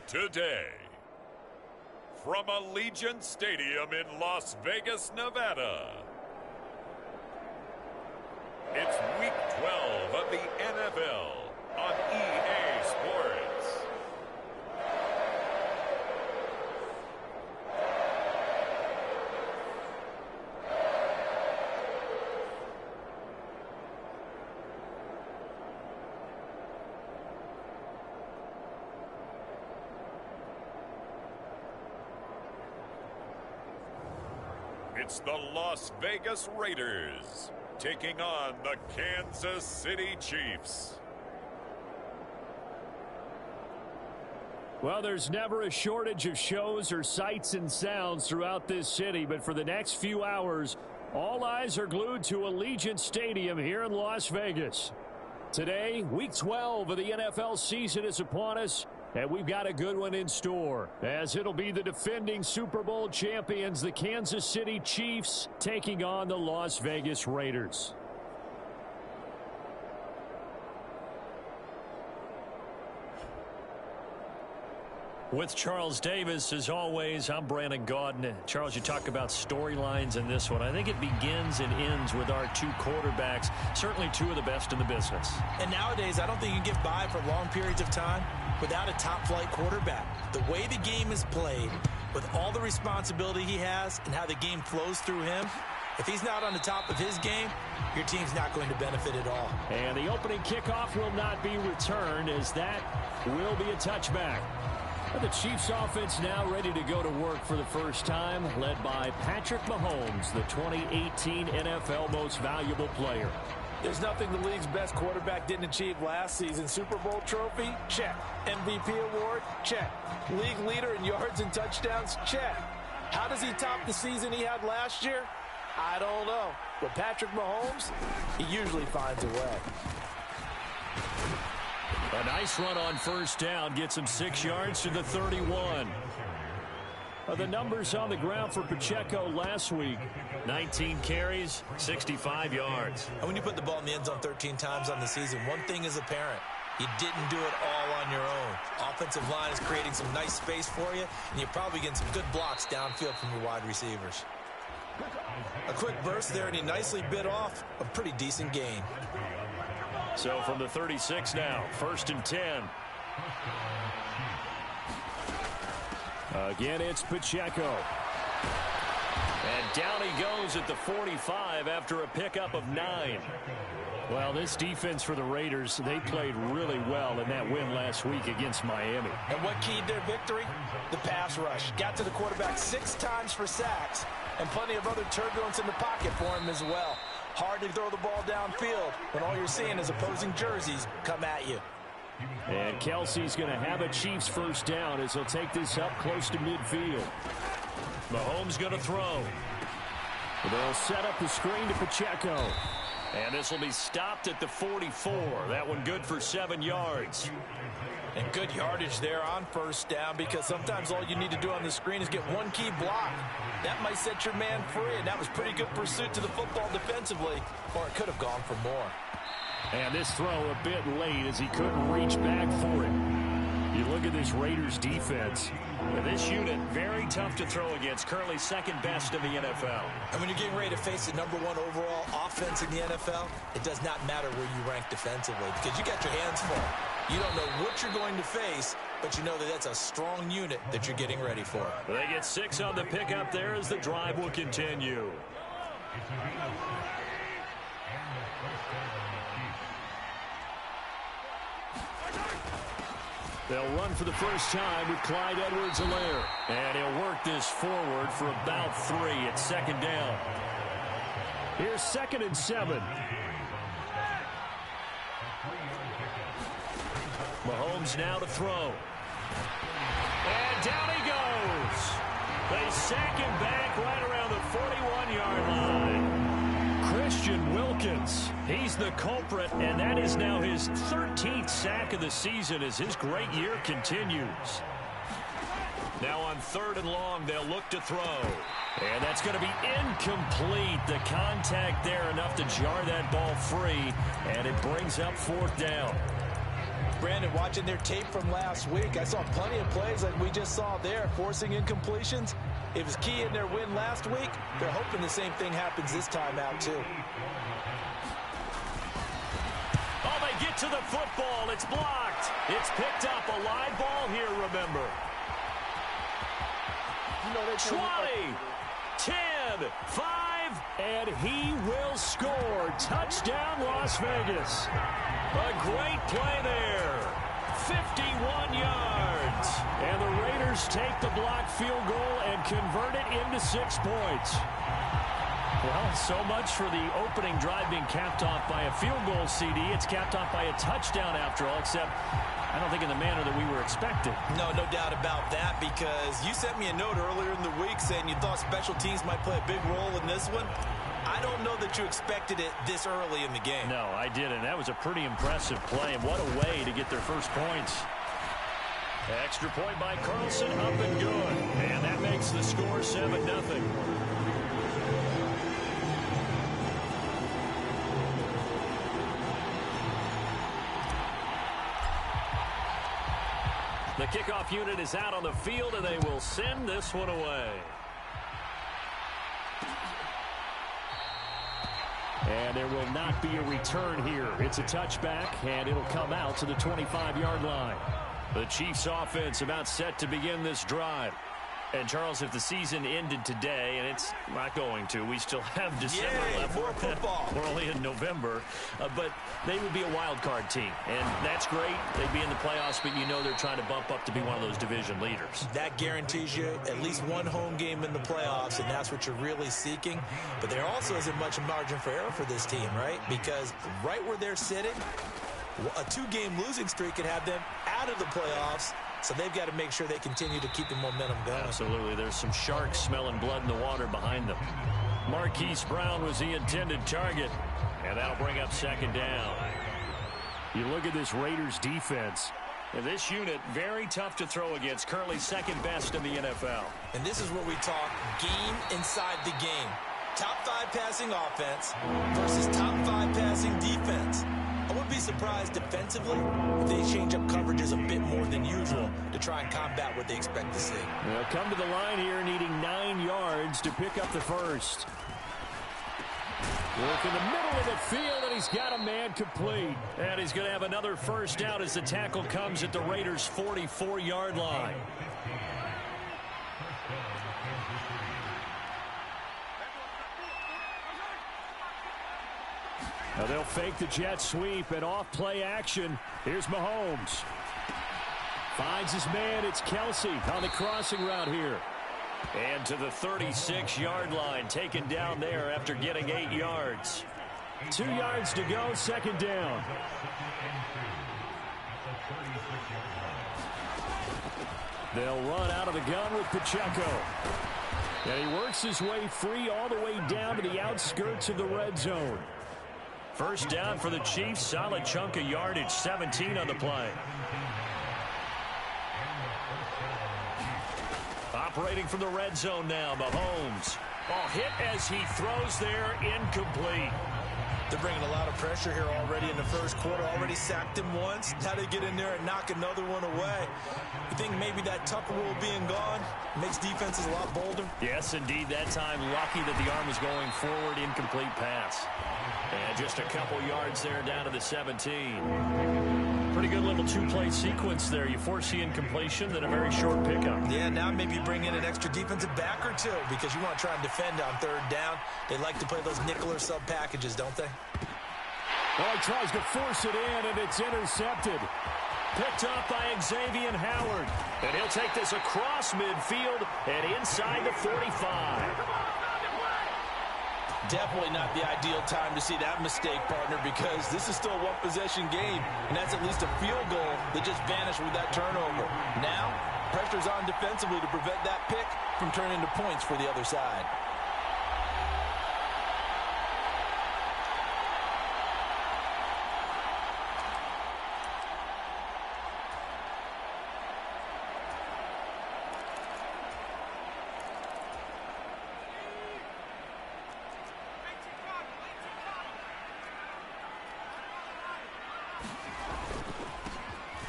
Today, from Allegiant Stadium in Las Vegas, Nevada, it's Week 12 of the NFL on EA Sports. It's the Las Vegas Raiders taking on the Kansas City Chiefs. Well, there's never a shortage of shows or sights and sounds throughout this city, but for the next few hours, all eyes are glued to Allegiant Stadium here in Las Vegas. Today, Week 12 of the NFL season is upon us, and we've got a good one in store, as it'll be the defending Super Bowl champions, the Kansas City Chiefs, taking on the Las Vegas Raiders. With Charles Davis, as always, I'm Brandon Gaudin. Charles, you talk about storylines in this one. I think it begins and ends with our two quarterbacks, certainly two of the best in the business. And nowadays, I don't think you can get by for long periods of time without a top-flight quarterback. The way the game is played, with all the responsibility he has and how the game flows through him, if he's not on the top of his game, your team's not going to benefit at all. And the opening kickoff will not be returned, as that will be a touchback. The Chiefs offense now ready to go to work for the first time, led by Patrick Mahomes, the 2018 NFL Most Valuable Player. There's nothing the league's best quarterback didn't achieve last season. Super Bowl trophy? Check. MVP award? Check. League leader in yards and touchdowns? Check. How does he top the season he had last year? I don't know. But Patrick Mahomes, he usually finds a way. A nice run on first down gets him 6 yards to the 31. The numbers on the ground for Pacheco last week: 19 carries, 65 yards. And when you put the ball in the end zone 13 times on the season, one thing is apparent. You didn't do it all on your own. Offensive line is creating some nice space for you, and you're probably getting some good blocks downfield from your wide receivers. A quick burst there, and he nicely bit off a pretty decent gain. So from the 36 now, 1st and 10. Again, it's Pacheco. And down he goes at the 45 after a pickup of 9. Well, this defense for the Raiders, they played really well in that win last week against Miami. And what keyed their victory? The pass rush. Got to the quarterback 6 times for sacks, and plenty of other turbulence in the pocket for him as well. Hard to throw the ball downfield when all you're seeing is opposing jerseys come at you. And Kelsey's going to have a Chiefs first down as he'll take this up close to midfield. Mahomes going to throw. They'll set up the screen to Pacheco. And this will be stopped at the 44. That one good for 7 yards. And good yardage there on first down, because sometimes all you need to do on the screen is get one key block. That might set your man free, and that was pretty good pursuit to the football defensively, or it could have gone for more. And this throw a bit late as he couldn't reach back for it. You look at this Raiders defense. This unit, very tough to throw against, currently second best in the NFL. And when you're getting ready to face the #1 overall offense in the NFL, it does not matter where you rank defensively, because you got your hands full. You don't know what you're going to face, but you know that that's a strong unit that you're getting ready for. They get 6 on the pickup there as the drive will continue. They'll run for the first time with Clyde Edwards-Helaire. And he'll work this forward for about 3 at 2nd down. Here's 2nd and 7. Mahomes now to throw. And down he goes. They sack him back right around the 41-yard line. Christian Wilkins, he's the culprit, and that is now his 13th sack of the season as his great year continues. Now on 3rd and long, they'll look to throw. And that's going to be incomplete. The contact there enough to jar that ball free, and it brings up 4th down. Brandon, watching their tape from last week, I saw plenty of plays like we just saw there, forcing incompletions. It was key in their win last week. They're hoping the same thing happens this time out, too. Oh, they get to the football. It's blocked. It's picked up. A live ball here, remember. 20, 10, 5, and he will score. Touchdown, Las Vegas. A great play there. 51 yards. And the Raiders take the blocked field goal and convert it into 6 points. Well, so much for the opening drive being capped off by a field goal, CD. It's capped off by a touchdown after all, except I don't think in the manner that we were expecting. No doubt about that, because you sent me a note earlier in the week saying you thought special teams might play a big role in this one. I don't know that you expected it this early in the game. No, I didn't. That was a pretty impressive play, and what a way to get their first points. Extra point by Carlson, up and good. And that makes the score 7-0. The kickoff unit is out on the field, and they will send this one away. And there will not be a return here. It's a touchback, and it'll come out to the 25-yard line. The Chiefs offense about set to begin this drive. And, Charles, if the season ended today, and it's not going to, we still have December left. More football. We're only in November. But they would be a wild card team. And that's great. They'd be in the playoffs, but you know they're trying to bump up to be one of those division leaders. That guarantees you at least one home game in the playoffs, and that's what you're really seeking. But there also isn't much margin for error for this team, right? Because right where they're sitting, a 2-game losing streak could have them out of the playoffs. So they've got to make sure they continue to keep the momentum going. Absolutely. There's some sharks smelling blood in the water behind them. Marquise Brown was the intended target, and that'll bring up 2nd down. You look at this Raiders defense. And this unit, very tough to throw against, currently 2nd best in the NFL. And this is where we talk game inside the game. Top 5 passing offense versus top 5 passing defense. I wouldn't be surprised defensively if they change up coverages a bit more than usual to try and combat what they expect to see. They'll come to the line here needing 9 yards to pick up the first. Work in the middle of the field, and he's got a man complete. And he's going to have another first down as the tackle comes at the Raiders' 44-yard line. Now they'll fake the jet sweep and off play action. Here's Mahomes. Finds his man. It's Kelsey on the crossing route here. And to the 36-yard line, taken down there after getting 8 yards. 2 yards to go, 2nd down. They'll run out of the gun with Pacheco. And he works his way free all the way down to the outskirts of the red zone. First down for the Chiefs. Solid chunk of yardage. 17 on the play. Operating from the red zone now, Mahomes. Ball hit as he throws there, incomplete. They're bringing a lot of pressure here already in the first quarter. Already sacked him once. Now they get in there and knock another one away. You think maybe that Tucker rule being gone makes defenses a lot bolder? Yes, indeed. That time, lucky that the arm was going forward. Incomplete pass. And just a couple yards there down to the 17. Pretty good little 2-play sequence there. You force the incompletion, then a very short pickup. Yeah, now maybe bring in an extra defensive back or two because you want to try and defend on 3rd down. They like to play those nickel or sub packages, don't they? Well, he tries to force it in, and it's intercepted. Picked up by Xavier Howard. And he'll take this across midfield and inside the 45. Definitely not the ideal time to see that mistake, partner, because this is still a one-possession game, and that's at least a field goal that just vanished with that turnover. Now, pressure's on defensively to prevent that pick from turning into points for the other side.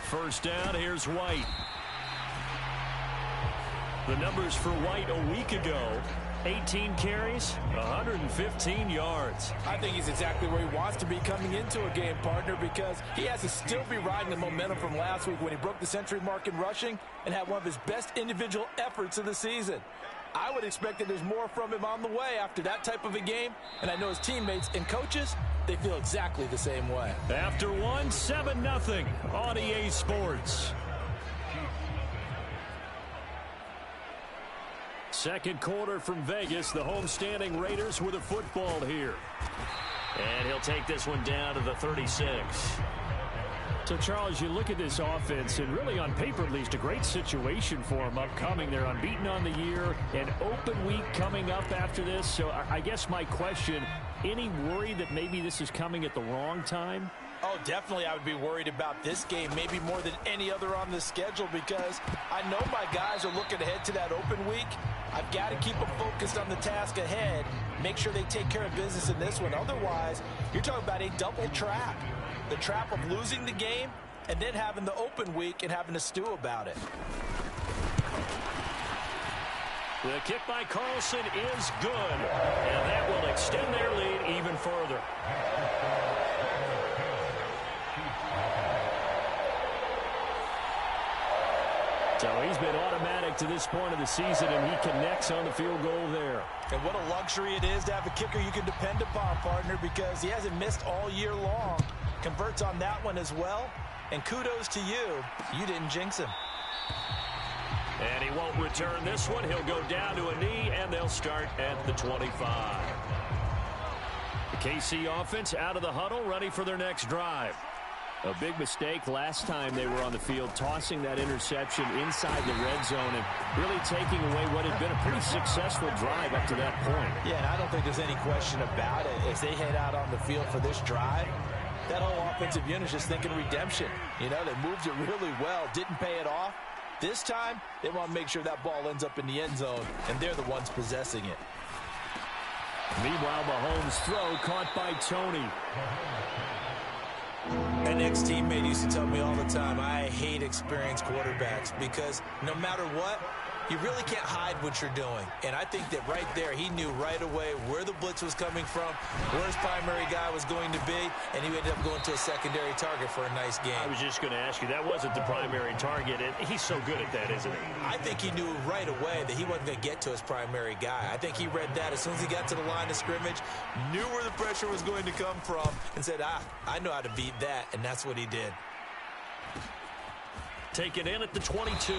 first down. Here's White. The numbers for White a week ago: 18 carries, 115 yards. I think he's exactly where he wants to be coming into a game, partner, because he has to still be riding the momentum from last week when he broke the century mark in rushing and had one of his best individual efforts of the season. I would expect that there's more from him on the way after that type of a game, and I know his teammates and coaches, they feel exactly the same way. After one, 7-0 on EA Sports. Second quarter from Vegas. The homestanding Raiders with a football here. And he'll take this one down to the 36. So, Charles, you look at this offense, and really on paper at least, a great situation for them upcoming. They're unbeaten on the year, an open week coming up after this. So I guess my question, any worry that maybe this is coming at the wrong time? Oh, definitely I would be worried about this game, maybe more than any other on the schedule, because I know my guys are looking ahead to that open week. I've got to keep them focused on the task ahead, make sure they take care of business in this one. Otherwise, you're talking about a double trap. The trap of losing the game and then having the open week and having to stew about it. The kick by Carlson is good, and that will extend their lead even further. So he's been automatic to this point of the season, and he connects on the field goal there. And what a luxury it is to have a kicker you can depend upon, partner, because he hasn't missed all year long. Converts on that one as well. And kudos to you. You didn't jinx him. And he won't return this one. He'll go down to a knee, and they'll start at the 25. The KC offense out of the huddle, ready for their next drive. A big mistake last time they were on the field, tossing that interception inside the red zone and really taking away what had been a pretty successful drive up to that point. Yeah, and I don't think there's any question about it. As they head out on the field for this drive, that whole offensive unit is just thinking redemption. You know, they moved it really well, didn't pay it off. This time, they want to make sure that ball ends up in the end zone, and they're the ones possessing it. Meanwhile, Mahomes' throw caught by Tony. An ex-teammate used to tell me all the time, I hate experienced quarterbacks because no matter what, you really can't hide what you're doing. And I think that right there, he knew right away where the blitz was coming from, where his primary guy was going to be, and he ended up going to a secondary target for a nice game. I was just going to ask you, that wasn't the primary target, and he's so good at that, isn't he? I think he knew right away that he wasn't going to get to his primary guy. I think he read that as soon as he got to the line of scrimmage, knew where the pressure was going to come from, and said, I know how to beat that, and that's what he did. Take it in at the 22.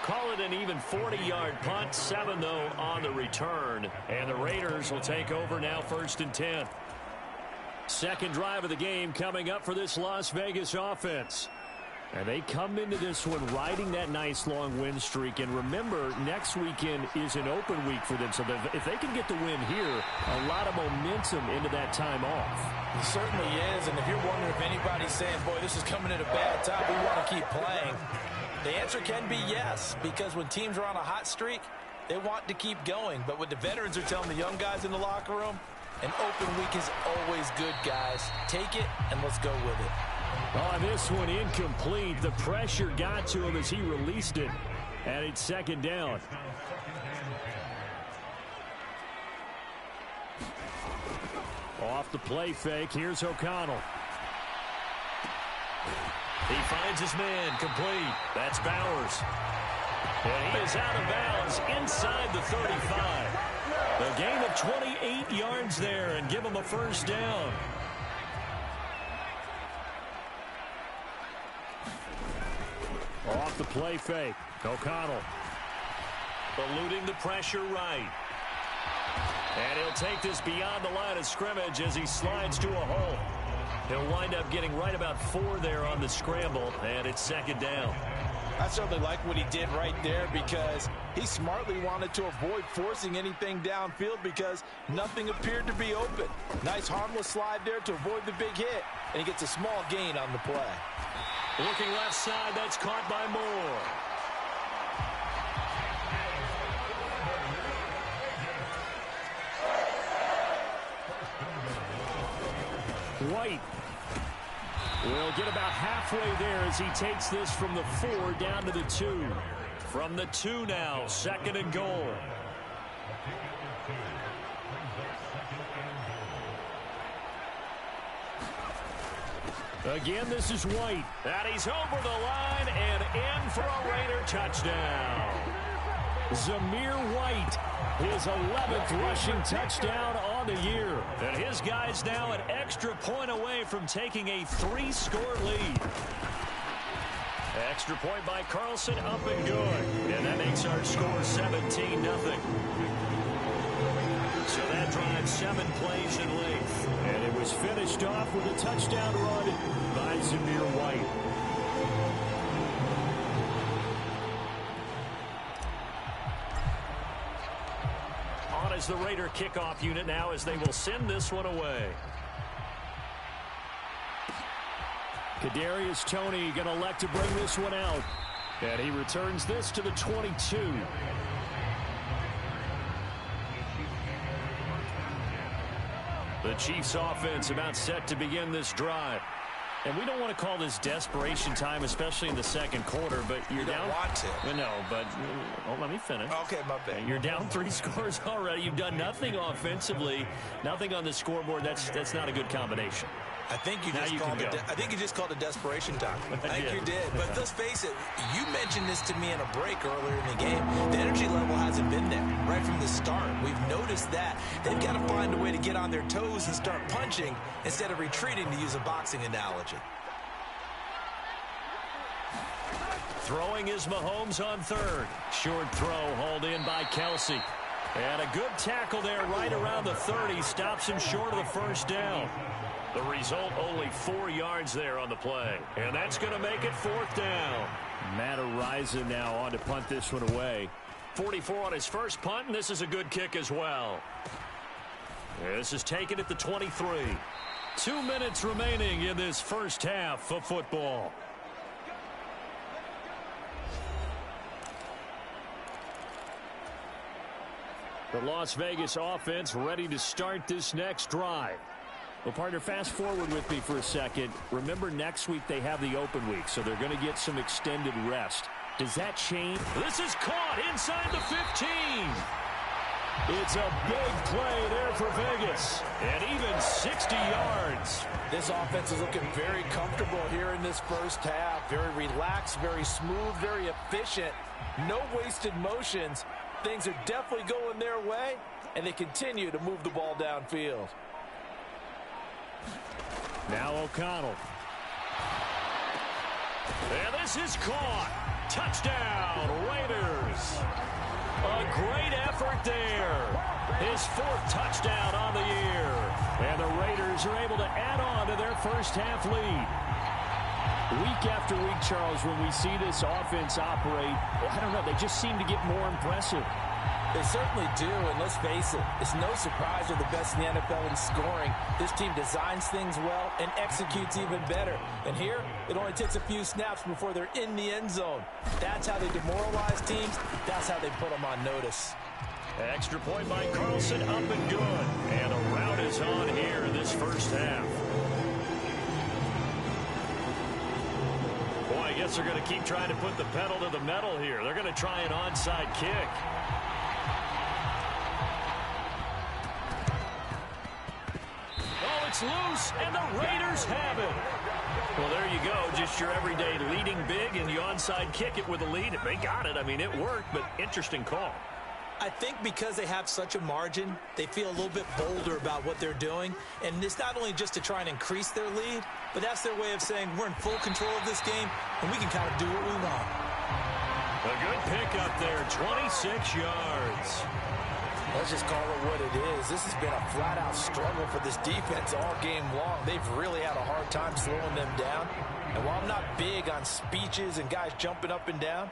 Call it an even 40-yard punt, 7 though on the return. And the Raiders will take over now, 1st and 10. Second drive of the game coming up for this Las Vegas offense. And they come into this one riding that nice long win streak. And remember, next weekend is an open week for them. So if they can get the win here, a lot of momentum into that time off. It certainly is. And if you're wondering if anybody's saying, boy, this is coming at a bad time, we want to keep playing, the answer can be yes, because when teams are on a hot streak, they want to keep going. But what the veterans are telling the young guys in the locker room, an open week is always good, guys. Take it, and let's go with it. On this one, incomplete. The pressure got to him as he released it, and it's 2nd down. Off the play fake, here's O'Connell. He finds his man, complete. That's Bowers. And he is out of bounds inside the 35. A gain of 28 yards there and give him a 1st down. Off the play fake, O'Connell. Eluding the pressure right. And he'll take this beyond the line of scrimmage as he slides to a hole. He'll wind up getting right about 4 there on the scramble, and it's 2nd down. I certainly like what he did right there because he smartly wanted to avoid forcing anything downfield because nothing appeared to be open. Nice harmless slide there to avoid the big hit, and he gets a small gain on the play. Looking left side, that's caught by Moore. White. We'll get about halfway there as he takes this from the 4 down to the 2. From the 2 now, 2nd and goal. Again, this is White. And he's over the line and in for a Raider touchdown. Zamir White, his 11th rushing touchdown on the year. And his guy's now an extra point away from taking a 3-score lead. Extra point by Carlson, up and good. And that makes our score 17-0. So that drives 7 plays in length. And it was finished off with a touchdown run by Zamir White. On as the Raider kickoff unit now as they will send this one away. Kadarius Toney going to elect to bring this one out. And he returns this to the 22. The Chiefs offense about set to begin this drive. And we don't want to call this desperation time, especially in the second quarter, but you're down. You don't want to. No, but let me finish. Okay, my bad. You're down 3 scores already. You've done nothing offensively, nothing on the scoreboard. That's not a good combination. I think you just called it desperation time. I think you did. But let's face it, you mentioned this to me in a break earlier in the game. The energy level hasn't been there right from the start. We've noticed that. They've got to find a way to get on their toes and start punching instead of retreating, to use a boxing analogy. Throwing is Mahomes on 3rd. Short throw hauled in by Kelsey. And a good tackle there right around the 30. Stops him short of the 1st down. The result, only 4 yards there on the play. And that's going to make it 4th down. Matt Araiza now on to punt this one away. 44 on his first punt, and this is a good kick as well. This is taken at the 23. 2 minutes remaining in this first half of football. The Las Vegas offense ready to start this next drive. Well, partner, fast forward with me for a second. Remember, next week they have the open week, so they're going to get some extended rest. Does that change? This is caught inside the 15. It's a big play there for Vegas, and even 60 yards. This offense is looking very comfortable here in this first half. Very relaxed, very smooth, very efficient. No wasted motions. Things are definitely going their way, and they continue to move the ball downfield. Now O'Connell. And this is caught. Touchdown, Raiders. A great effort there. His 4th touchdown on the year. And the Raiders are able to add on to their first half lead. Week after week, Charles, when we see this offense operate, I don't know, they just seem to get more impressive. They certainly do, and let's face it, it's no surprise they're the best in the NFL in scoring. This team designs things well and executes even better. And here, it only takes a few snaps before they're in the end zone. That's how they demoralize teams. That's how they put them on notice. Extra point by Carlson, up and good. And a rout is on here in this first half. Boy, I guess they're going to keep trying to put the pedal to the metal here. They're going to try an onside kick. It's loose, and the Raiders have it. Well, there you go. Just your everyday leading big, and you onside kick it with a lead. They got it. I mean, it worked, but interesting call. I think because they have such a margin, they feel a little bit bolder about what they're doing. And it's not only just to try and increase their lead, but that's their way of saying we're in full control of this game, and we can kind of do what we want. A good pick up there, 26 yards. Let's just call it what it is. This has been a flat-out struggle for this defense all game long. They've really had a hard time slowing them down. And while I'm not big on speeches and guys jumping up and down,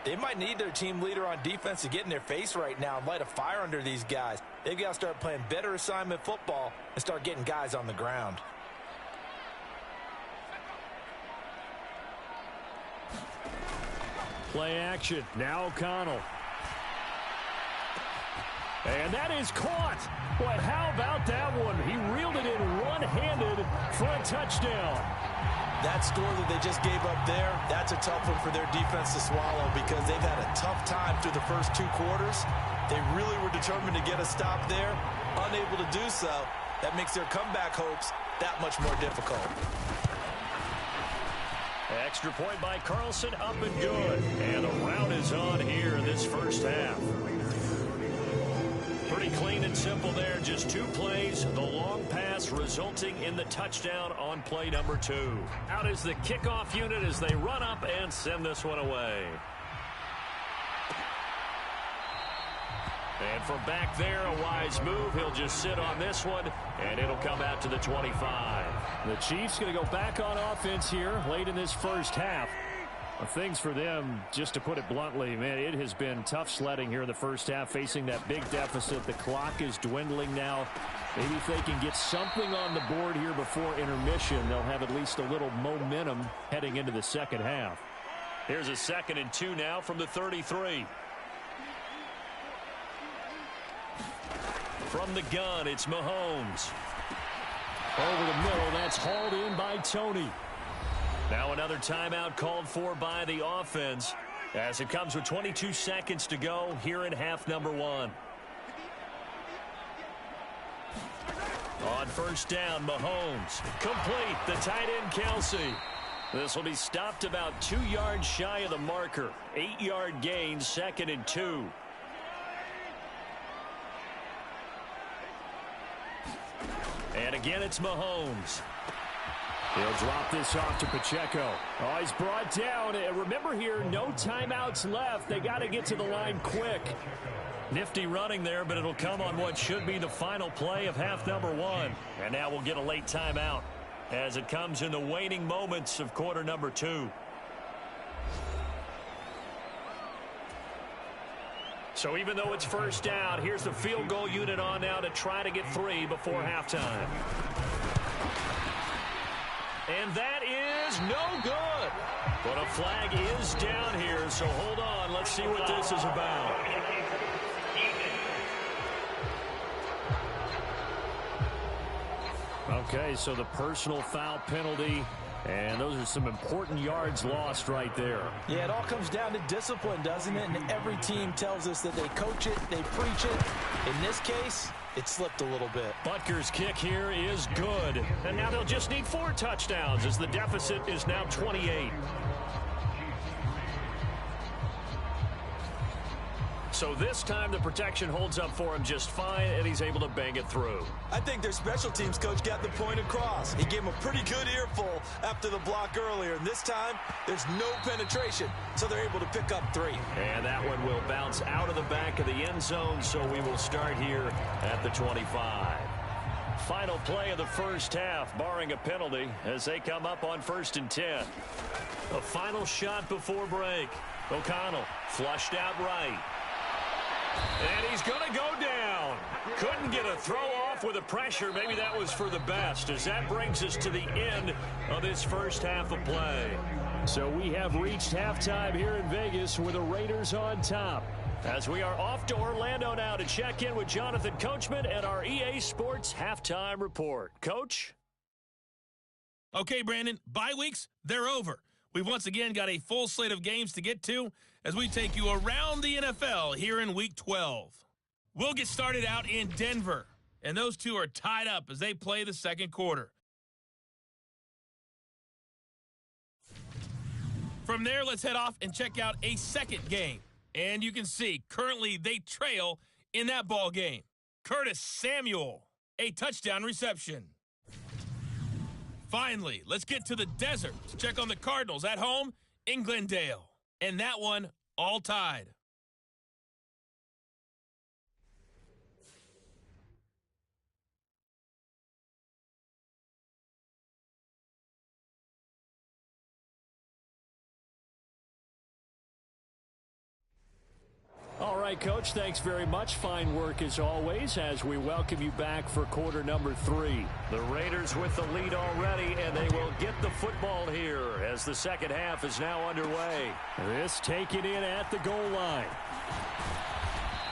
they might need their team leader on defense to get in their face right now and light a fire under these guys. They've got to start playing better assignment football and start getting guys on the ground. Play action. Now O'Connell. And that is caught. Boy, how about that one? He reeled it in one-handed for a touchdown. That score that they just gave up there, that's a tough one for their defense to swallow because they've had a tough time through the first 2 quarters. They really were determined to get a stop there, unable to do so. That makes their comeback hopes that much more difficult. Extra point by Carlson, up and good. And the rout is on here in this first half. Pretty clean and simple there. Just 2 plays. The long pass resulting in the touchdown on play number 2. Out is the kickoff unit as they run up and send this one away. And from back there, a wise move. He'll just sit on this one, and it'll come out to the 25. The Chiefs going to go back on offense here late in this first half. Things for them, just to put it bluntly, man, it has been tough sledding here in the first half, facing that big deficit. The clock is dwindling now. Maybe if they can get something on the board here before intermission, they'll have at least a little momentum heading into the second half. Here's a 2nd and 2 now from the 33. From the gun, it's Mahomes. Over the middle, that's hauled in by Tony. Now another timeout called for by the offense as it comes with 22 seconds to go here in half number 1. On first down, Mahomes. Complete, the tight end, Kelsey. This will be stopped about 2 yards shy of the marker. 8-yard gain, 2nd and 2. And again, it's Mahomes. He'll drop this off to Pacheco. Oh, he's brought down. And remember here, no timeouts left. They got to get to the line quick. Nifty running there, but it'll come on what should be the final play of half number 1. And now we'll get a late timeout as it comes in the waning moments of quarter number 2. So even though it's first down, here's the field goal unit on now to try to get 3 before halftime. And that is no good. But a flag is down here, so hold on. Let's see what this is about. Okay, so the personal foul penalty, and those are some important yards lost right there. Yeah, it all comes down to discipline, doesn't it? And every team tells us that they coach it, they preach it. In this case, it slipped a little bit. Butker's kick here is good. And now they'll just need 4 touchdowns as the deficit is now 28. So this time the protection holds up for him just fine, and he's able to bang it through. I think their special teams coach got the point across. He gave him a pretty good earful after the block earlier. And this time, there's no penetration, so they're able to pick up 3. And that one will bounce out of the back of the end zone, so we will start here at the 25. Final play of the first half, barring a penalty, as they come up on 1st and 10. A final shot before break. O'Connell flushed out right. And he's going to go down. Couldn't get a throw off with the pressure. Maybe that was for the best, as that brings us to the end of this first half of play. So we have reached halftime here in Vegas with the Raiders on top. As we are off to Orlando now to check in with Jonathan Coachman and our EA Sports Halftime Report. Coach? Okay, Brandon, bye weeks, they're over. We've once again got a full slate of games to get to as we take you around the NFL here in Week 12. We'll get started out in Denver, and those two are tied up as they play the second quarter. From there, let's head off and check out a second game. And you can see, currently they trail in that ball game. Curtis Samuel, a touchdown reception. Finally, let's get to the desert to check on the Cardinals at home in Glendale. And that one all tied. All right, Coach, thanks very much. Fine work as always as we welcome you back for quarter number 3. The Raiders with the lead already, and they will get the football here as the second half is now underway. This taken in at the goal line.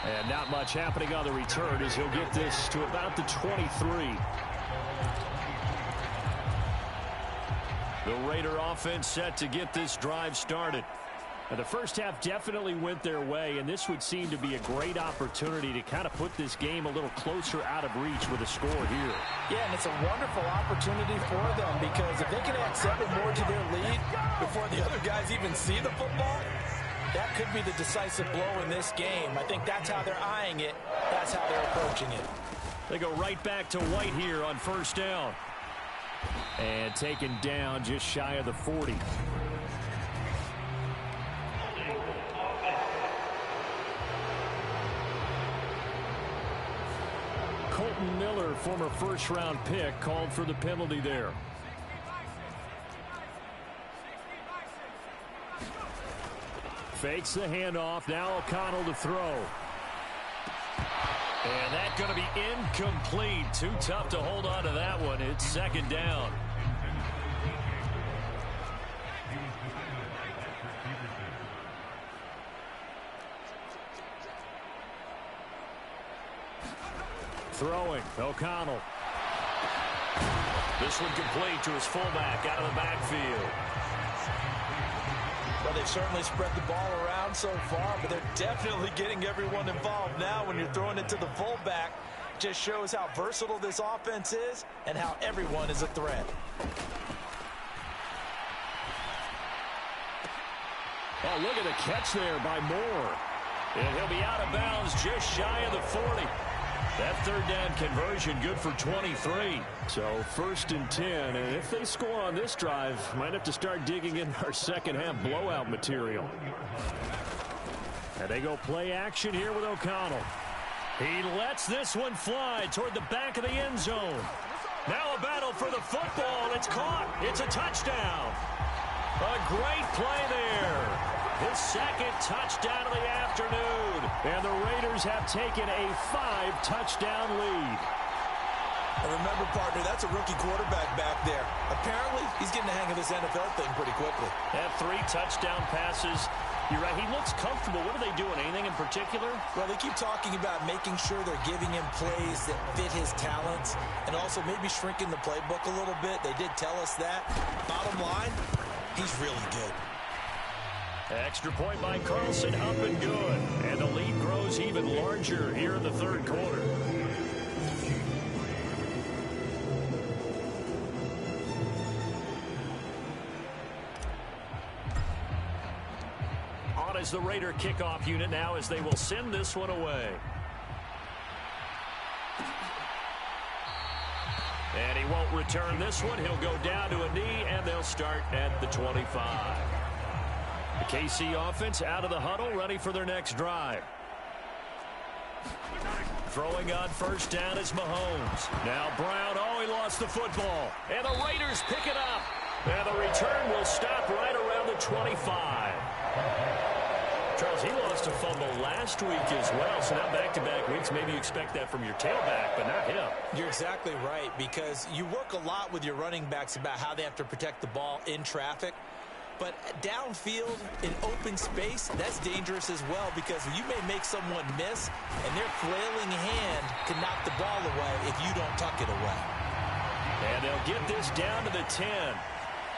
And not much happening on the return as he'll get this to about the 23. The Raider offense set to get this drive started. Now, the first half definitely went their way, and this would seem to be a great opportunity to kind of put this game a little closer out of reach with a score here. Yeah, and it's a wonderful opportunity for them because if they can add 7 more to their lead before the other guys even see the football, that could be the decisive blow in this game. I think that's how they're eyeing it. That's how they're approaching it. They go right back to White here on first down. And taken down just shy of the 40. Colton Miller, former first-round pick, called for the penalty there. Fakes the handoff. Now O'Connell to throw. And that's going to be incomplete. Too tough to hold on to that one. It's second down. Throwing, O'Connell. This one complete to his fullback out of the backfield. Well, they've certainly spread the ball around so far, but they're definitely getting everyone involved now when you're throwing it to the fullback. Just shows how versatile this offense is and how everyone is a threat. Oh, look at the catch there by Moore. And he'll be out of bounds just shy of the 40. That third down conversion good for 23. So 1st and 10. And if they score on this drive, might have to start digging in our second half blowout material. And they go play action here with O'Connell. He lets this one fly toward the back of the end zone. Now a battle for the football. It's caught. It's a touchdown. A great play there. His second touchdown of the afternoon. And the Raiders have taken a 5-touchdown lead. And remember, partner, that's a rookie quarterback back there. Apparently, he's getting the hang of this NFL thing pretty quickly. Have 3 touchdown passes. You're right, he looks comfortable. What are they doing? Anything in particular? Well, they keep talking about making sure they're giving him plays that fit his talents and also maybe shrinking the playbook a little bit. They did tell us that. Bottom line, he's really good. Extra point by Carlson, up and good. And the lead grows even larger here in the third quarter. On is the Raider kickoff unit now as they will send this one away. And he won't return this one. He'll go down to a knee, and they'll start at the 25. The KC offense out of the huddle, ready for their next drive. Throwing on first down is Mahomes. Now Brown, oh, he lost the football. And the Raiders pick it up. And the return will stop right around the 25. Charles, he lost a fumble last week as well, so now back-to-back weeks, maybe you expect that from your tailback, but not him. You're exactly right, because you work a lot with your running backs about how they have to protect the ball in traffic. But downfield, in open space, that's dangerous as well because you may make someone miss, and their flailing hand can knock the ball away if you don't tuck it away. And they'll get this down to the 10.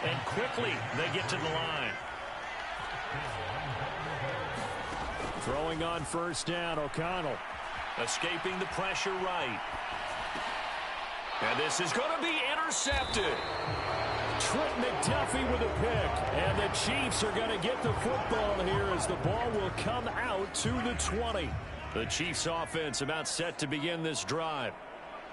And quickly, they get to the line. Throwing on first down, O'Connell. Escaping the pressure right. And this is going to be intercepted. Trent McDuffie with a pick. And the Chiefs are going to get the football here as the ball will come out to the 20. The Chiefs offense about set to begin this drive.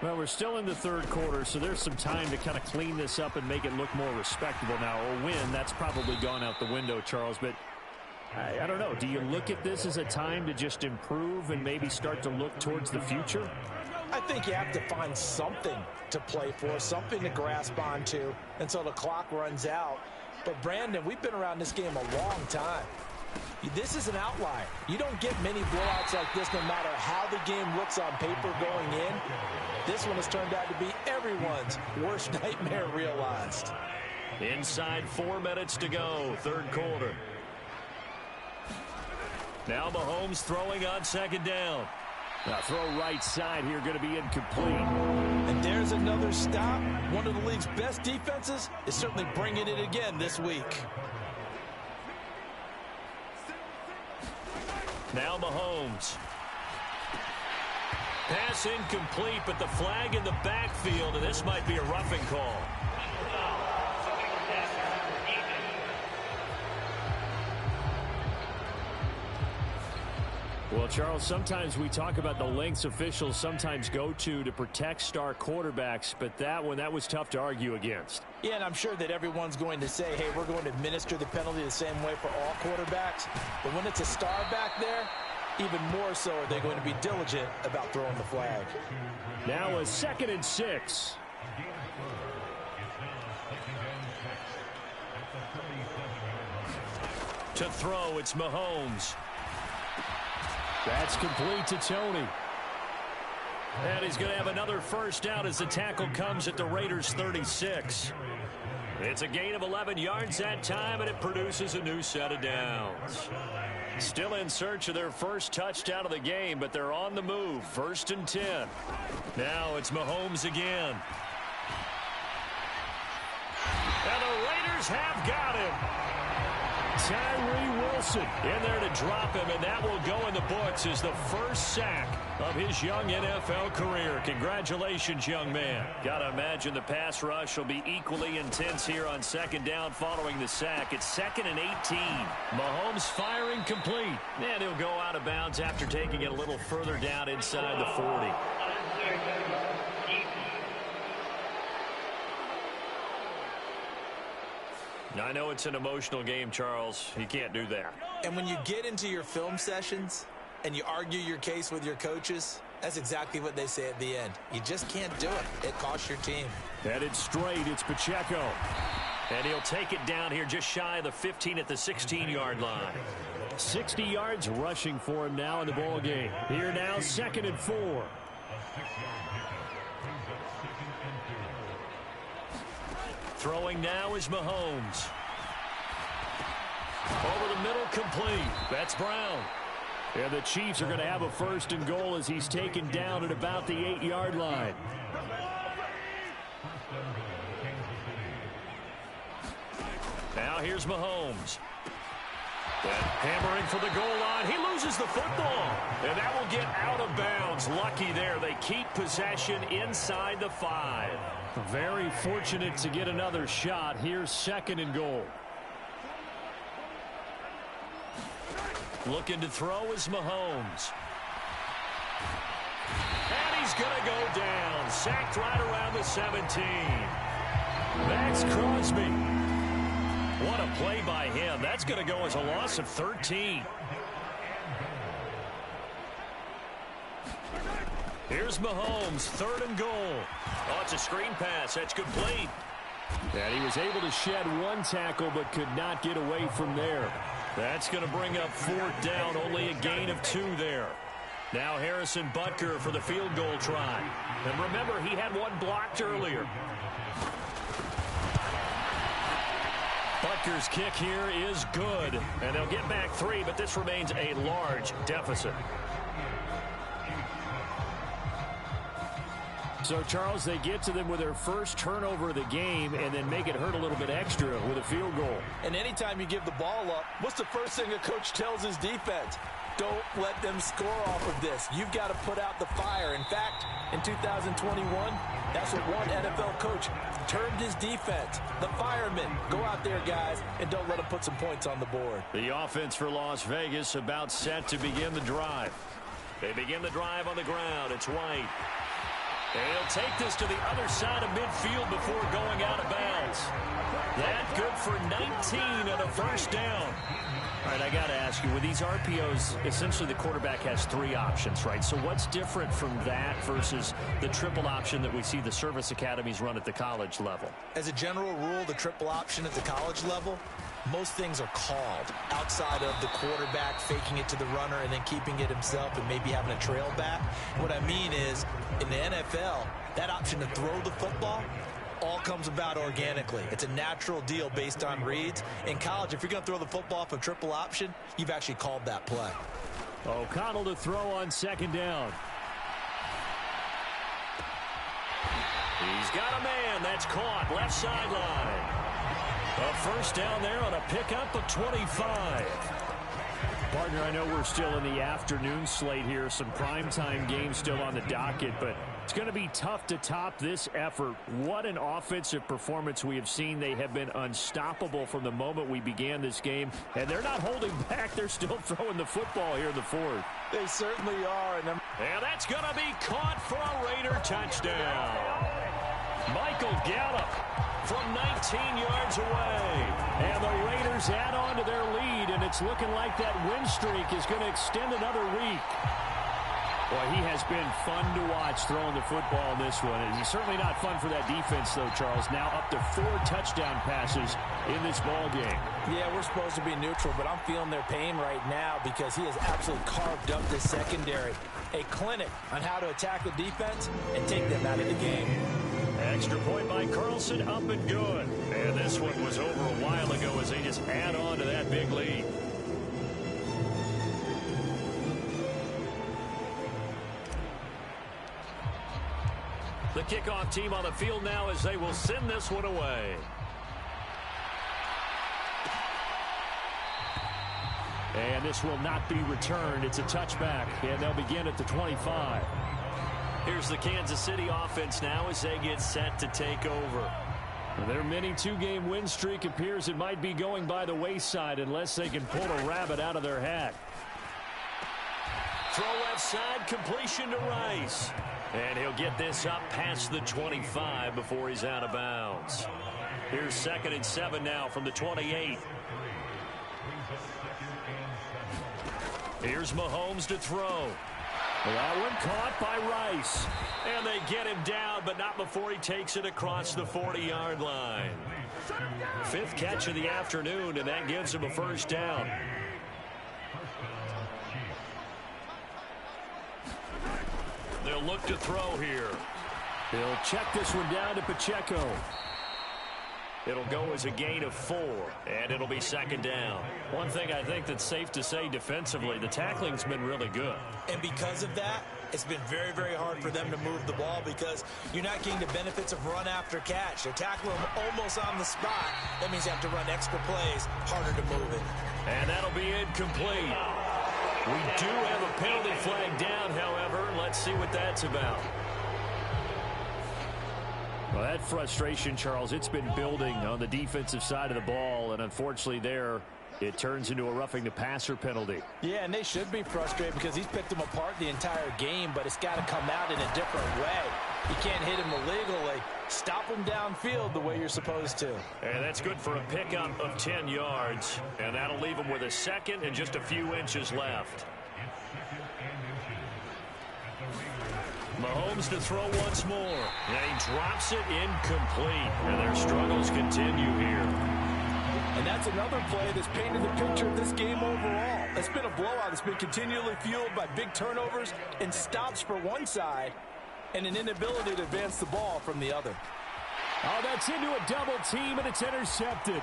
Well, we're still in the third quarter, so there's some time to kind of clean this up and make it look more respectable now. A win, that's probably gone out the window, Charles, but I don't know. Do you look at this as a time to just improve and maybe start to look towards the future? I think you have to find something to play for, something to grasp onto until the clock runs out. But, Brandon, we've been around this game a long time. This is an outlier. You don't get many blowouts like this no matter how the game looks on paper going in. This one has turned out to be everyone's worst nightmare realized. Inside 4 minutes to go, third quarter. Now Mahomes throwing on second down. Now throw right side here, going to be incomplete. And there's another stop. One of the league's best defenses is certainly bringing it again this week. Now Mahomes. Pass incomplete, but the flag in the backfield, and this might be a roughing call. Well, Charles, sometimes we talk about the lengths officials sometimes go to protect star quarterbacks, but that was tough to argue against. Yeah, and I'm sure that everyone's going to say, hey, we're going to administer the penalty the same way for all quarterbacks. But when it's a star back there, even more so are they going to be diligent about throwing the flag. Now a 2nd and 6. To throw, it's Mahomes. That's complete to Tony. And he's going to have another first down as the tackle comes at the Raiders' 36. It's a gain of 11 yards that time, and it produces a new set of downs. Still in search of their first touchdown of the game, but they're on the move. 1st and 10. Now it's Mahomes again. And the Raiders have got him. Tyree Wilson in there to drop him, and that will go in the books as the first sack of his young NFL career. Congratulations, young man. Gotta imagine the pass rush will be equally intense here on 2nd down following the sack. It's 2nd and 18. Mahomes firing complete, and he'll go out of bounds after taking it a little further down inside the 40. I know it's an emotional game, Charles. You can't do that. And when you get into your film sessions and you argue your case with your coaches, that's exactly what they say at the end. You just can't do it. It costs your team. Headed straight, it's Pacheco. And he'll take it down here just shy of the 15 at the 16-yard line. 60 yards rushing for him now in the ball game. Here now, 2nd and 4. Throwing now is Mahomes. Over the middle, complete. That's Brown. And the Chiefs are going to have a 1st and goal as he's taken down at about the 8-yard line. Now here's Mahomes. Hammering for the goal line. He loses the football. And that will get out of bounds. Lucky there. They keep possession inside the 5. Very fortunate to get another shot. Here's 2nd and goal. Looking to throw is Mahomes. And he's going to go down. Sacked right around the 17. Max Crosby. What a play by him. That's going to go as a loss of 13. Here's Mahomes, 3rd and goal. Oh, it's a screen pass. That's complete. And he was able to shed one tackle but could not get away from there. That's going to bring up 4th down. Only a gain of 2 there. Now Harrison Butker for the field goal try. And remember, he had one blocked earlier. Butker's kick here is good. And they'll get back 3, but this remains a large deficit. So, Charles, they get to them with their first turnover of the game and then make it hurt a little bit extra with a field goal. And anytime you give the ball up, what's the first thing a coach tells his defense? Don't let them score off of this. You've got to put out the fire. In fact, in 2021, that's what one NFL coach termed his defense. The firemen. Go out there, guys, and don't let them put some points on the board. The offense for Las Vegas about set to begin the drive. They begin the drive on the ground. It's White. And he'll take this to the other side of midfield before going out of bounds. That good for 19 and a first down. All right, I got to ask you, with these RPOs, essentially the quarterback has 3 options, right? So what's different from that versus the triple option that we see the service academies run at the college level? As a general rule, the triple option at the college level, most things are called outside of the quarterback faking it to the runner and then keeping it himself and maybe having a trail back. What I mean is, in the NFL, that option to throw the football all comes about organically. It's a natural deal based on reads. In college, if you're going to throw the football off a triple option, you've actually called that play. O'Connell to throw on 2nd down. He's got a man. That's caught. Left sideline. A first down there on a pickup of 25. Partner, I know we're still in the afternoon slate here. Some primetime games still on the docket, but it's going to be tough to top this effort. What an offensive performance we have seen. They have been unstoppable from the moment we began this game, and they're not holding back. They're still throwing the football here in the fourth. They certainly are. And that's going to be caught for a Raider touchdown. Michael Gallup from 19 yards away. And the Raiders add on to their lead, and it's looking like that win streak is going to extend another week. Boy, he has been fun to watch throwing the football in this one. It's certainly not fun for that defense, though, Charles. Now up to 4 touchdown passes in this ball game. Yeah, we're supposed to be neutral, but I'm feeling their pain right now because he has absolutely carved up the secondary. A clinic on how to attack the defense and take them out of the game. Extra point by Carlson, up and good. And this one was over a while ago as they just add on to that big lead. The kickoff team on the field now as they will send this one away. And this will not be returned. It's a touchback, and they'll begin at the 25. Here's the Kansas City offense now as they get set to take over. Their mini 2-game win streak appears it might be going by the wayside unless they can pull a rabbit out of their hat. Throw left side, completion to Rice. And he'll get this up past the 25 before he's out of bounds. Here's 2nd and 7 now from the 28. Here's Mahomes to throw. That one caught by Rice. And they get him down, but not before he takes it across the 40-yard line. 5th catch of the afternoon, and that gives him a first down. They'll look to throw here. He'll check this one down to Pacheco. It'll go as a gain of 4, and it'll be 2nd down. One thing I think that's safe to say defensively, the tackling's been really good. And because of that, it's been very, very hard for them to move the ball because you're not getting the benefits of run after catch. They're tackling them almost on the spot. That means you have to run extra plays, harder to move it. And that'll be incomplete. We do have a penalty flag down, however. Let's see what that's about. Well, that frustration, Charles, it's been building on the defensive side of the ball, and unfortunately there it turns into a roughing the passer penalty. Yeah, and they should be frustrated because he's picked them apart the entire game, but it's got to come out in a different way. You can't hit him illegally. Stop him downfield the way you're supposed to. And that's good for a pickup of 10 yards, and that'll leave him with a 2nd and just a few inches left. Mahomes to throw once more. And he drops it incomplete. And their struggles continue here. And that's another play that's painted the picture of this game overall. It's been a blowout. It's been continually fueled by big turnovers and stops for one side and an inability to advance the ball from the other. Oh, that's into a double team, and it's intercepted.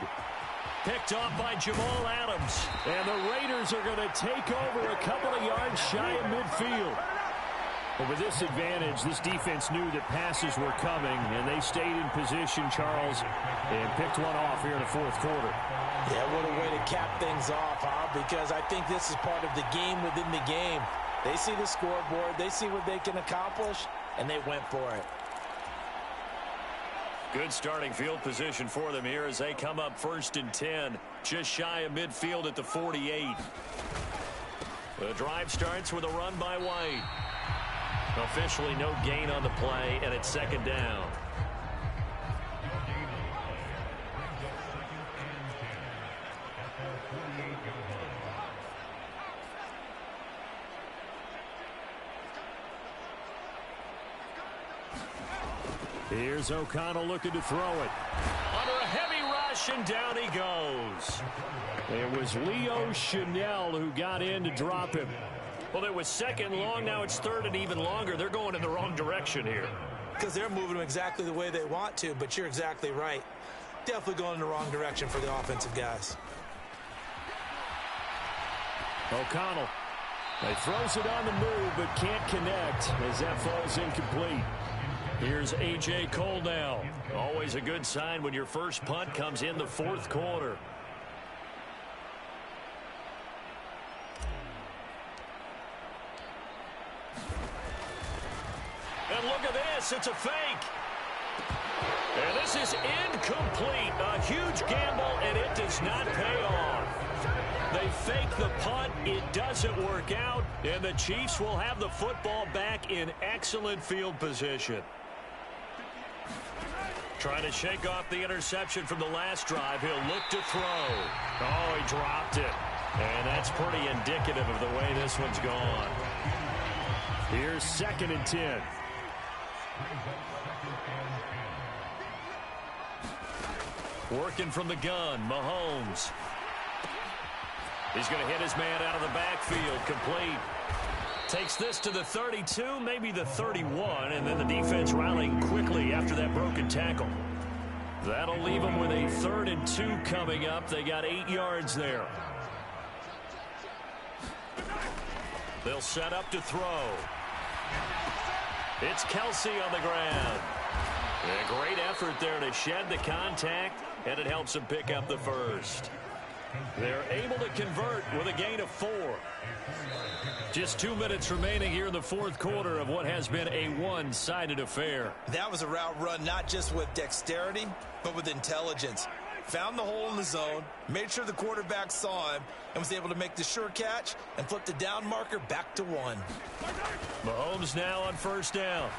Picked off by Jamal Adams. And the Raiders are going to take over a couple of yards shy of midfield. But with this advantage, this defense knew that passes were coming, and they stayed in position, Charles, and picked one off here in the 4th quarter. Yeah, what a way to cap things off, huh? Because I think this is part of the game within the game. They see the scoreboard, they see what they can accomplish, and they went for it. Good starting field position for them here as they come up 1st and 10, just shy of midfield at the 48. The drive starts with a run by White. Officially no gain on the play, and it's 2nd down. Here's O'Connell looking to throw it. Under a heavy rush, and down he goes. It was Leo Chanel who got in to drop him. Well, it was 2nd long. Now it's 3rd and even longer. They're going in the wrong direction here. Because they're moving them exactly the way they want to, but you're exactly right. Definitely going in the wrong direction for the offensive guys. O'Connell. He throws it on the move, but can't connect as that falls incomplete. Here's A.J. Cole now. Always a good sign when your first punt comes in the fourth quarter. And look at this. It's a fake. And this is incomplete. A huge gamble, and it does not pay off. They fake the punt. It doesn't work out, and the Chiefs will have the football back in excellent field position. Trying to shake off the interception from the last drive. He'll look to throw. Oh, he dropped it. And that's pretty indicative of the way this one's gone. Here's 2nd and 10. Working from the gun, Mahomes. He's going to hit his man out of the backfield, complete. Takes this to the 32, maybe the 31, and then the defense rallying quickly after that broken tackle. That'll leave them with a 3rd and 2 coming up. They got 8 yards there. They'll set up to throw. It's Kelsey on the ground. A great effort there to shed the contact, and it helps them pick up the first. They're able to convert with a gain of 4. Just 2 minutes remaining here in the fourth quarter of what has been a one-sided affair. That was a route run not just with dexterity, but with intelligence. Found the hole in the zone, made sure the quarterback saw him, and was able to make the sure catch and flip the down marker back to 1. Mahomes now on 1st down.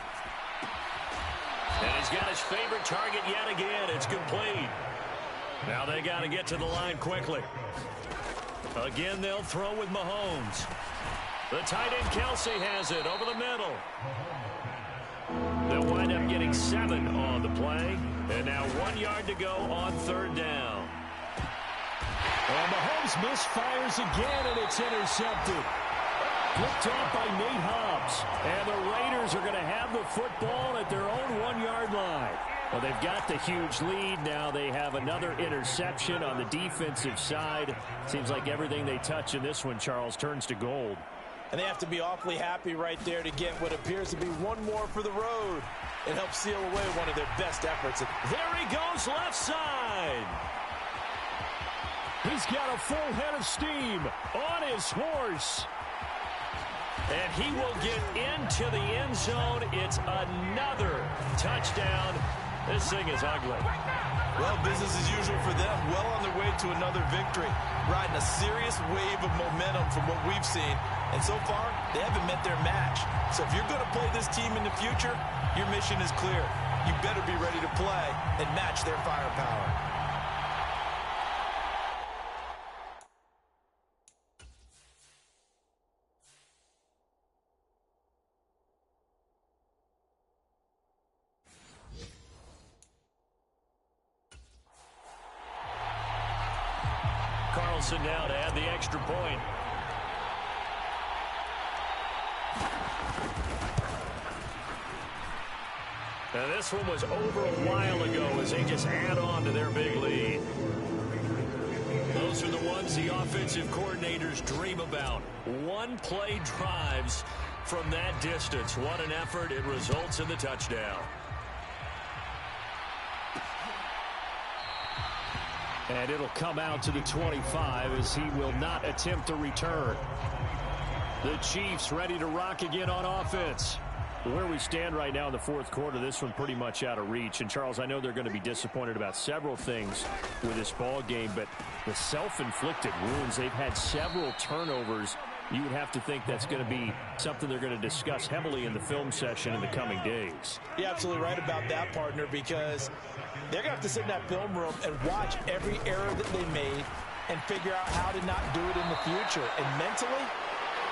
And he's got his favorite target yet again. It's complete. Now they got to get to the line quickly. Again, they'll throw with Mahomes. The tight end Kelsey has it over the middle. They'll wind up getting 7 on the play. And now 1 yard to go on 3rd down. And Mahomes misfires again, and it's intercepted. Flipped off by Nate Hobbs. And the Raiders are going to have the football at their own 1 yard line. Well, they've got the huge lead. Now they have another interception on the defensive side. Seems like everything they touch in this one, Charles, turns to gold. And they have to be awfully happy right there to get what appears to be one more for the road. It helps seal away one of their best efforts. There he goes, left side. He's got a full head of steam on his horse. And he will get into the end zone. It's another touchdown. This thing is ugly. Well, business as usual for them. Well on their way to another victory. Riding a serious wave of momentum from what we've seen. And so far, they haven't met their match. So if you're going to play this team in the future, your mission is clear. You better be ready to play and match their firepower. Carlson now to add the extra point. Now this one was over a while ago as they just add on to their big lead. Those are the ones the offensive coordinators dream about. One-play drives from that distance. What an effort. It results in the touchdown. And it'll come out to the 25 as he will not attempt a return. The Chiefs ready to rock again on offense. Where we stand right now in the fourth quarter, this one pretty much out of reach. And, Charles, I know they're going to be disappointed about several things with this ball game, but the self-inflicted wounds, they've had several turnovers. You would have to think that's going to be something they're going to discuss heavily in the film session in the coming days. You're absolutely right about that, partner, because they're going to have to sit in that film room and watch every error that they made and figure out how to not do it in the future. And mentally,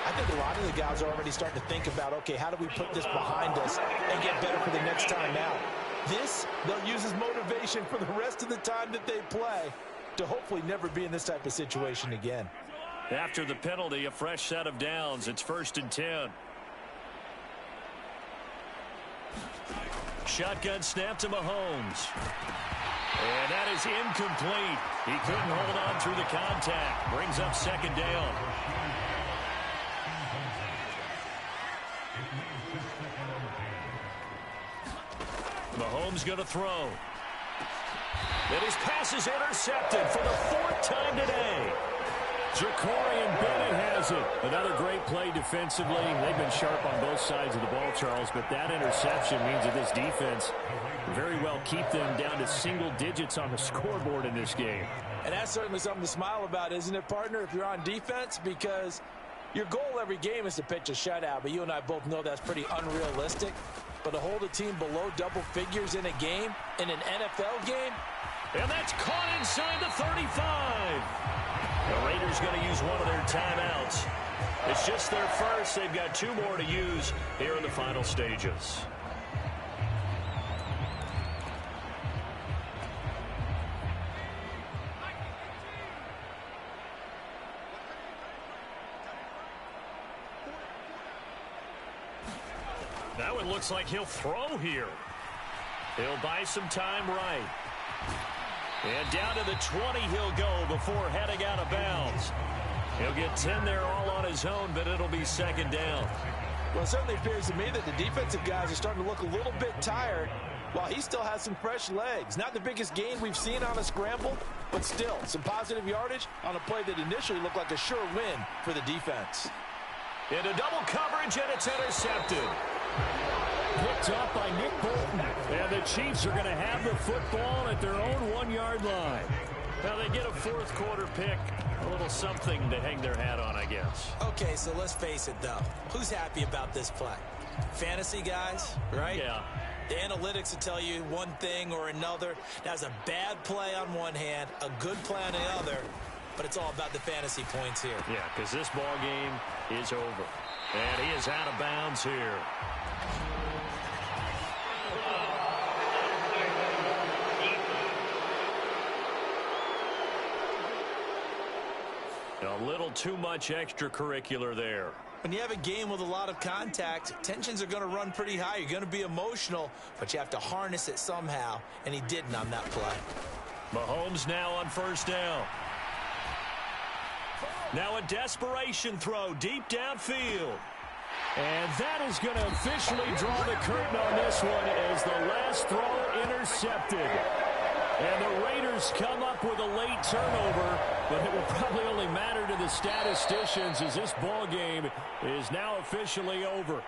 I think a lot of the guys are already starting to think about, okay, how do we put this behind us and get better for the next time out? This, they'll use as motivation for the rest of the time that they play to hopefully never be in this type of situation again. After the penalty, a fresh set of downs. It's 1st and 10. Shotgun snap to Mahomes. And that is incomplete. He couldn't hold on through the contact. Brings up 2nd down. Mahomes going to throw. And his pass is intercepted for the 4th time today. Ja'Cory Bennett has it. Another great play defensively. They've been sharp on both sides of the ball, Charles, but that interception means that this defense very well keep them down to single digits on the scoreboard in this game. And that's certainly something to smile about, isn't it, partner, if you're on defense? Because your goal every game is to pitch a shutout, but you and I both know that's pretty unrealistic. But to hold a team below double figures in a game, in an NFL game. And that's caught inside the 35. The Raiders going to use one of their timeouts. It's just their first. They've got 2 more to use here in the final stages. Now it looks like he'll throw here. He'll buy some time right. And down to the 20 he'll go before heading out of bounds. He'll get 10 there all on his own, but it'll be 2nd down. Well, it certainly appears to me that the defensive guys are starting to look a little bit tired while he still has some fresh legs. Not the biggest gain we've seen on a scramble, but still some positive yardage on a play that initially looked like a sure win for the defense. Into double coverage, and it's intercepted. Picked up by Nick Bolton. And the Chiefs are going to have the football at their own 1-yard line. Now they get a 4th quarter pick. A little something to hang their hat on, I guess. Okay, so let's face it, though. Who's happy about this play? Fantasy guys, right? Yeah. The analytics will tell you one thing or another. That's a bad play on one hand, a good play on the other, but it's all about the fantasy points here. Yeah, because this ball game is over. And he is out of bounds here. A little too much extracurricular there. When you have a game with a lot of contact, tensions are going to run pretty high. You're going to be emotional, but you have to harness it somehow, and he didn't on that play. Mahomes now on 1st down. Now a desperation throw deep downfield. And that is going to officially draw the curtain on this one as the last throw intercepted. And the Raiders come up with a late turnover, but it will probably only matter to the statisticians as this ball game is now officially over.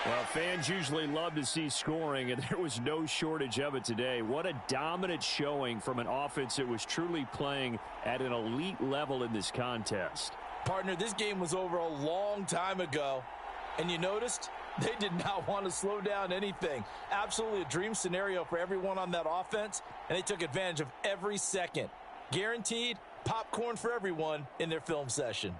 Well, fans usually love to see scoring, and there was no shortage of it today. What a dominant showing from an offense that was truly playing at an elite level in this contest. Partner, this game was over a long time ago, and you noticed they did not want to slow down anything. Absolutely a dream scenario for everyone on that offense, and they took advantage of every second. Guaranteed popcorn for everyone in their film session.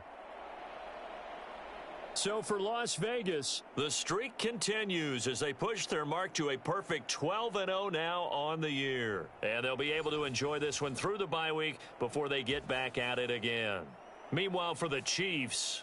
So for Las Vegas, the streak continues as they push their mark to a perfect 12-0 now on the year. And they'll be able to enjoy this one through the bye week before they get back at it again. Meanwhile, for the Chiefs,